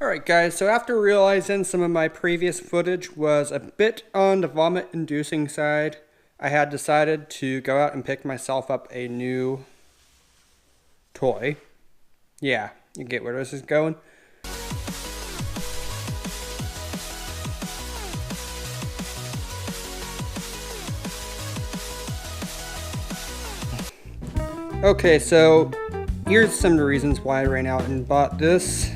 Alright guys, so after realizing some of my previous footage was a bit on the vomit-inducing side, I had decided to go out and pick myself up a new toy. Yeah, you get where this is going. Okay, so here's some of the reasons why I ran out and bought this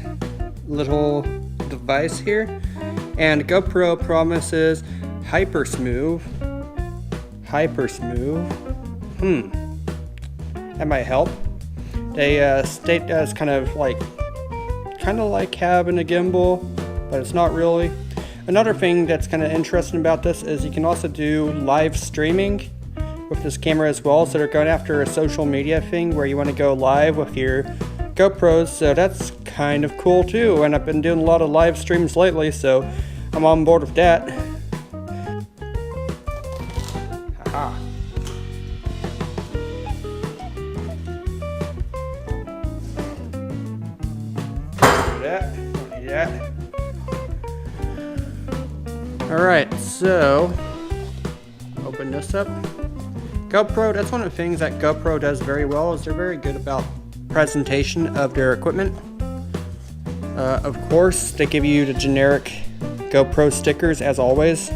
little device here. And GoPro promises hyper smooth. That might help. They state that it's kind of like having a gimbal, but it's not really. Another thing that's kind of interesting about this is you can also do live streaming with this camera as well, so they're going after a social media thing where you want to go live with your GoPros, so that's kind of cool too, and I've been doing a lot of live streams lately, so I'm on board with that. Haha. Don't need that. Alright, so open this up. GoPro, that's one of the things that GoPro does very well, is they're very good about presentation of their equipment. Of course, they give you the generic GoPro stickers as always.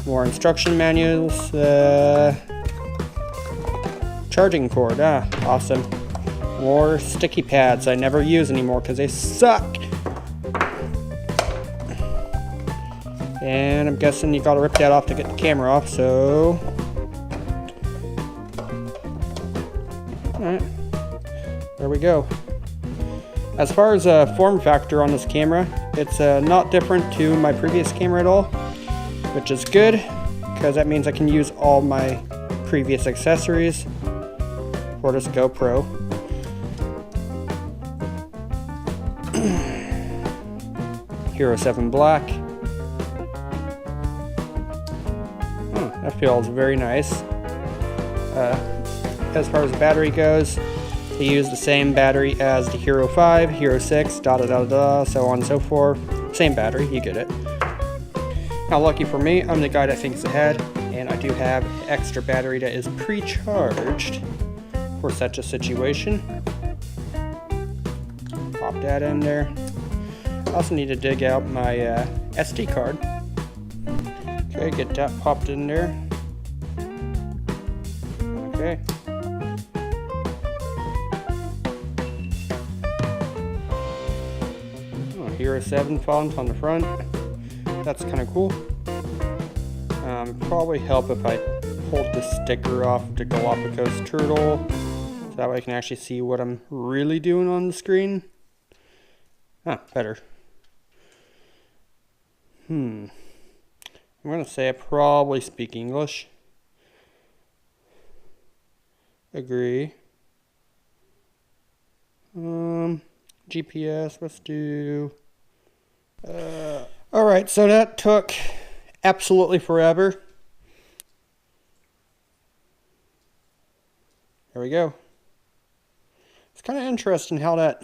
More instruction manuals. Charging cord, awesome. More sticky pads I never use anymore because they suck. And I'm guessing you gotta rip that off to get the camera off, so... Alright, there we go. As far as form factor on this camera, it's not different to my previous camera at all, which is good, because that means I can use all my previous accessories for this GoPro. Hero 7 Black. That feels very nice. As far as the battery goes, they use the same battery as the Hero 5, Hero 6, so on and so forth. Same battery, you get it. Now lucky for me, I'm the guy that thinks ahead, and I do have extra battery that is pre-charged for such a situation. Pop that in there. I also need to dig out my SD card. Okay, get that popped in there. Okay. Hero 7 font on the front. That's kind of cool. Probably help if I hold the sticker off the Galapagos turtle, so that way I can actually see what I'm really doing on the screen. Better. I'm gonna say I probably speak English. Agree. GPS, let's do... Alright, so that took absolutely forever. There we go. It's kind of interesting how that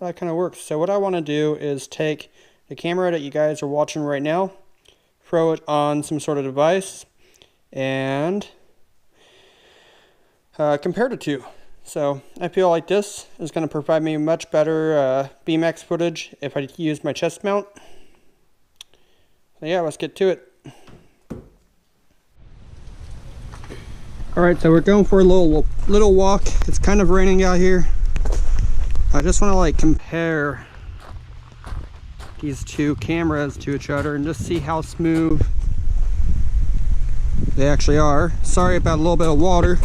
kind of works. So what I want to do is take the camera that you guys are watching right now, throw it on some sort of device, and compare the two. So I feel like this is going to provide me much better BMX footage if I use my chest mount. So yeah, let's get to it. Alright, so we're going for a little walk. It's kind of raining out here. I just want to compare these two cameras to each other and just see how smooth they actually are. Sorry about a little bit of water.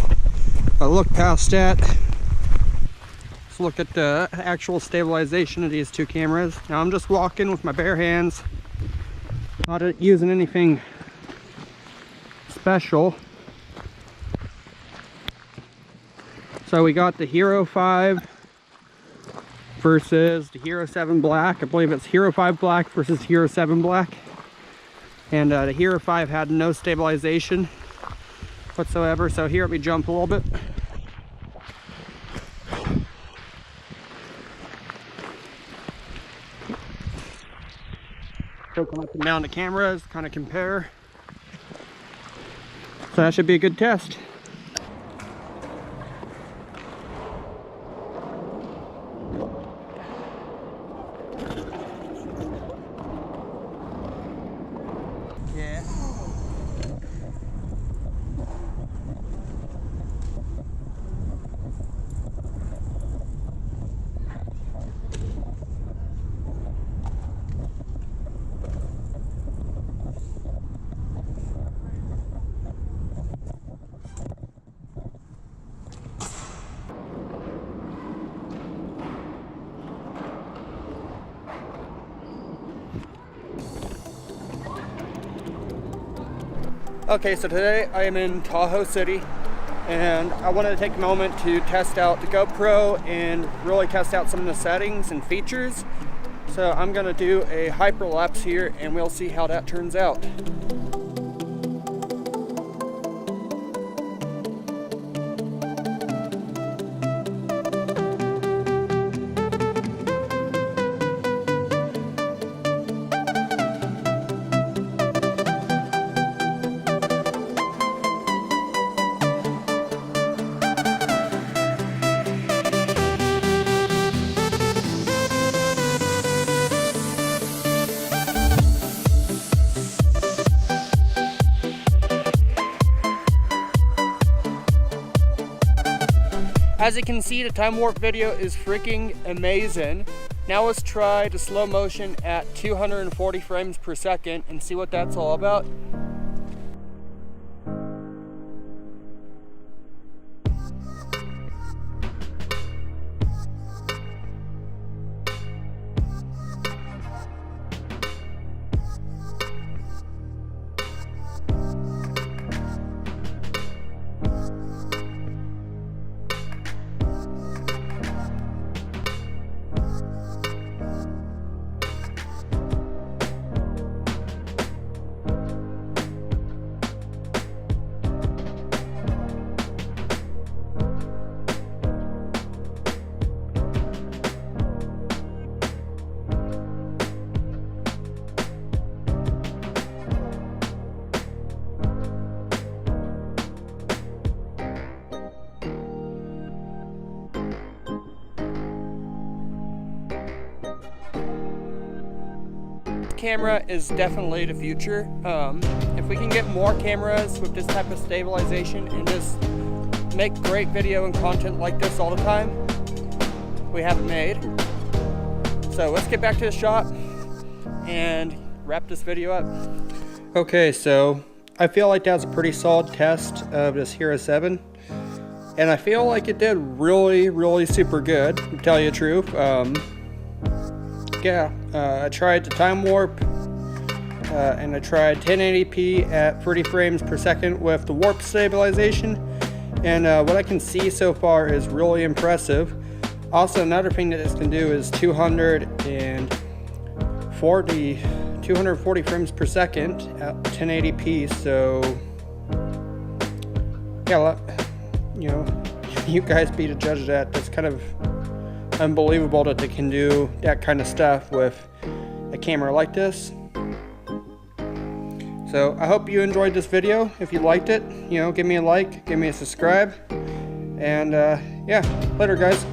But look past that. Let's look at the actual stabilization of these two cameras. Now I'm just walking with my bare hands, not using anything special. So we got the Hero 5 versus the Hero 7 Black. I believe it's Hero 5 Black versus Hero 7 Black. And the Hero 5 had no stabilization whatsoever. So here, let me jump a little bit. hook them up and down the cameras, kind of compare. So that should be a good test. Yeah. Okay, so today I am in Tahoe City, and I wanted to take a moment to test out the GoPro and really test out some of the settings and features. So I'm going to do a hyperlapse here, and we'll see how that turns out. As you can see, the time warp video is freaking amazing. Now let's try the slow motion at 240 frames per second and see what that's all about. Camera is definitely the future. If we can get more cameras with this type of stabilization and just make great video and content like this all the time, we have it made. So let's get back to the shop and wrap this video up. Okay, so I feel like that was a pretty solid test of this Hero 7. And I feel like it did really super good, to tell you the truth. I tried the time warp, and I tried 1080p at 30 frames per second with the warp stabilization, and what I can see so far is really impressive. Also, another thing that this can do is 240 frames per second at 1080p. So yeah, you know, you guys be the judge of that. That's kind of unbelievable that they can do that kind of stuff with a camera like this. So I hope you enjoyed this video. If you liked it, you know, give me a like, give me a subscribe, and yeah, later guys.